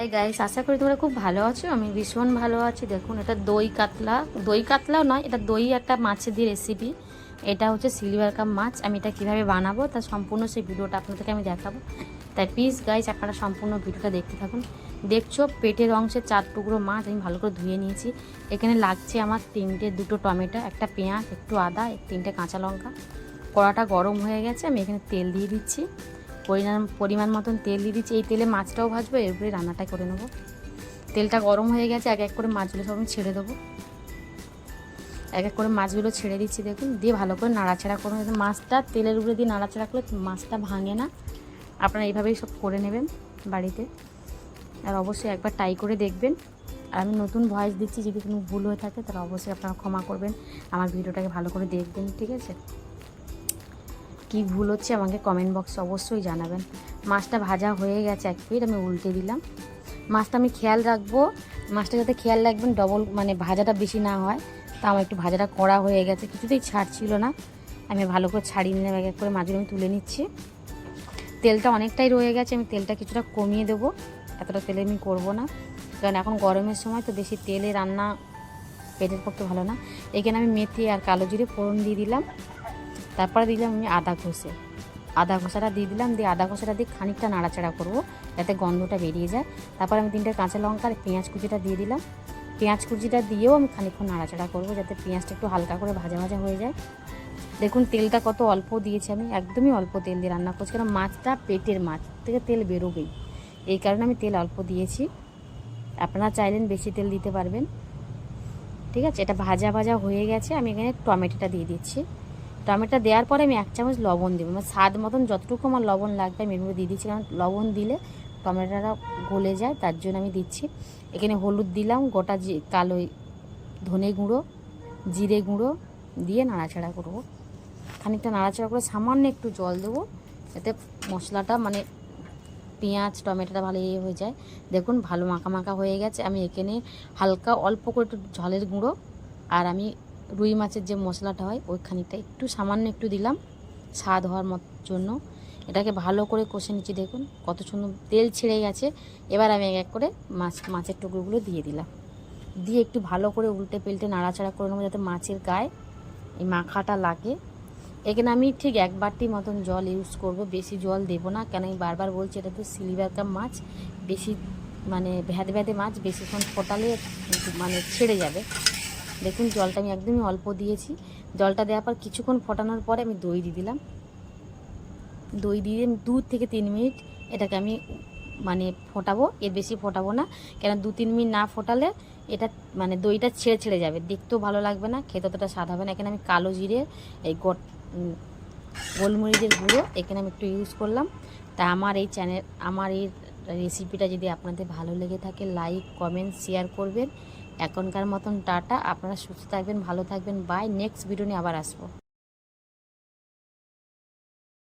এই গাইস, আশা করি তোমরা খুব ভালো আছো। আমি ভীষণ ভালো আছি। দেখুন, এটা দই কাতলা, দই কাতলাও নয়, এটা দই একটা মাছের দিয়ে রেসিপি। এটা হচ্ছে সিলভার কাপ মাছ। আমি এটা কীভাবে বানাবো তার সম্পূর্ণ সেই ভিডিওটা আপনাদেরকে আমি দেখাবো। তাই প্লিজ গাইস, আপনারা সম্পূর্ণ ভিডিওটা দেখতে থাকুন। দেখছো পেটের অংশে 4 টুকরো মাছ আমি ভালো করে ধুয়ে নিয়েছি। এখানে লাগছে আমার দুটো টমেটো, একটা পেঁয়াজ, একটু আদা, 3টে কাঁচা লঙ্কা। কড়াটা গরম হয়ে গেছে, আমি এখানে তেল দিয়ে দিচ্ছি। পরিমাণ মতন তেল দিয়ে দিচ্ছি। এই তেলে মাছটাও ভাজবো, এরপরে রান্নাটা করে নেবো। তেলটা গরম হয়ে গেছে, এক এক করে মাছগুলো সব আমি ছেড়ে দেবো। এক এক করে মাছগুলো ছেড়ে দিচ্ছি। দেখুন, দিয়ে ভালো করে নাড়াচাড়া করুন। মাছটা তেলের উপরে দিয়ে নাড়াচাড়া করলে মাছটা ভাঙে না। আপনারা এইভাবেই সব করে নেবেন বাড়িতে, আর অবশ্যই একবার ট্রাই করে দেখবেন। আর আমি নতুন ভয়েস দিচ্ছি, যদি কোনো ভুল হয়ে থাকে তাহলে অবশ্যই আপনারা ক্ষমা করবেন। আমার ভিডিওটাকে ভালো করে দেখবেন, ঠিক আছে? কী ভুল হচ্ছে আমাকে কমেন্ট বক্সে অবশ্যই জানাবেন। মাছটা ভাজা হয়ে গেছে, এক প্লেট আমি উল্টে দিলাম। মাছটা আমি খেয়াল রাখবো, মাছটা যাতে খেয়াল রাখবেন ডবল মানে ভাজাটা বেশি না হয়। তা আমার একটু ভাজাটা কড়া হয়ে গেছে, কিছুতেই ছাড়ছিল না। আমি ভালো করে ছাড়িয়ে নিলাম, এক এক করে মাছগুলো আমি তুলে নিচ্ছি। তেলটা অনেকটাই রয়ে গেছে, আমি তেলটা কিছুটা কমিয়ে দেবো। এতটা তেলে আমি করবো না, কারণ এখন গরমের সময় তো বেশি তেলে রান্না পেটের পক্ষে ভালো না। এখানে আমি মেথি আর কালো জিরে ফোড়ন দিয়ে দিলাম। তারপরে দিলাম আমি আদা ঘষাটা দিয়ে দিলাম। দিয়ে আদা ঘষাটা দিয়ে খানিকটা নাড়াচাড়া করবো যাতে গন্ধটা বেরিয়ে যায়। তারপর আমি 3টে কাঁচা লঙ্কা আর পেঁয়াজ কুচিটা দিয়ে দিলাম। পেঁয়াজ কুচিটা দিয়েও আমি খানিকক্ষণ নাড়াচাড়া করবো যাতে পেঁয়াজটা একটু হালকা করে ভাজা ভাজা হয়ে যায়। দেখুন তেলটা কত অল্প দিয়েছি, আমি একদমই অল্প তেল দিয়ে রান্না করছি, কারণ মাছটা পেটের মাছ থেকে তেল বেরোবেই, এই কারণে আমি তেল অল্প দিয়েছি। আপনারা চাইলেন বেশি তেল দিতে পারবেন, ঠিক আছে? এটা ভাজা ভাজা হয়ে গেছে, আমি এখানে টমেটোটা দিয়ে দিচ্ছি। টমেটো দেওয়ার পরে আমি 1 চামচ লবণ দেবো, মানে স্বাদ মতন যতটুকু আমার লবণ লাগবে আমি এর দিয়ে দিচ্ছি, কারণ লবণ দিলে টমেটোটা গলে যায়, তার জন্য আমি দিচ্ছি। এখানে হলুদ দিলাম, গোটা কালো ধনে গুঁড়ো, জিরে গুঁড়ো দিয়ে নাড়াচাড়া করবো। খানিকটা নাড়াচাড়া করে সামান্য একটু জল দেবো যাতে মশলাটা মানে পেঁয়াজ টমেটোটা ভালো হয়ে যায়। দেখুন ভালো মাখা মাখা হয়ে গেছে। আমি এখানে হালকা অল্প করে একটু ঝালের গুঁড়ো আর আমি রুই মাছের যে মশলাটা হয় ওই খানিকটা একটু সামান্য একটু দিলাম স্বাদ হওয়ার জন্য। এটাকে ভালো করে কষে নিচ্ছি। দেখুন কত সুন্দর তেল ছেড়ে গেছে। এবার আমি এক এক করে মাছের টুকরোগুলো দিয়ে দিলাম। দিয়ে একটু ভালো করে উল্টে পাল্টে নাড়াচাড়া করে নেবো যাতে মাছের গায়ে এই মাখাটা লাগে। এখানে আমি ঠিক 1 বাটি মতন জল ইউজ করব, বেশি জল দেবো না, কেন আমি বারবার বলছি এটা তো সিলভার কাপ মাছ, বেশি মানে ভ্যাদে ভ্যাদে মাছ, বেশিক্ষণ ফোটালে মানে ছেড়ে যাবে। দেখুন জলটা আমি একদমই অল্প দিয়েছি। জলটা দেওয়ার পর কিছুক্ষণ ফোটানোর পরে আমি দই দিয়ে দিলাম। দই দিয়ে 2 থেকে 3 মিনিট এটাকে আমি মানে ফোটাবো, এর বেশি ফোটাবো না, কেন 2-3 মিনিট না ফোটালে এটা মানে দইটা ছেড়ে ছেড়ে যাবে, দেখতেও ভালো লাগবে না, খেতে অতটা স্বাদ হবে না। এখানে আমি কালো জিরে এই গোলমরিচের গুঁড়ো এখানে আমি একটু ইউজ করলাম। তা আমার এই রেসিপিটা যদি আপনাদের ভালো লেগে থাকে লাইক কমেন্ট শেয়ার করবেন। এখনকার মতন টাটা, আপনারা সুস্থ থাকবেন, ভালো থাকবেন, বাই। নেক্সট ভিডিও নিয়ে আবার আসবো।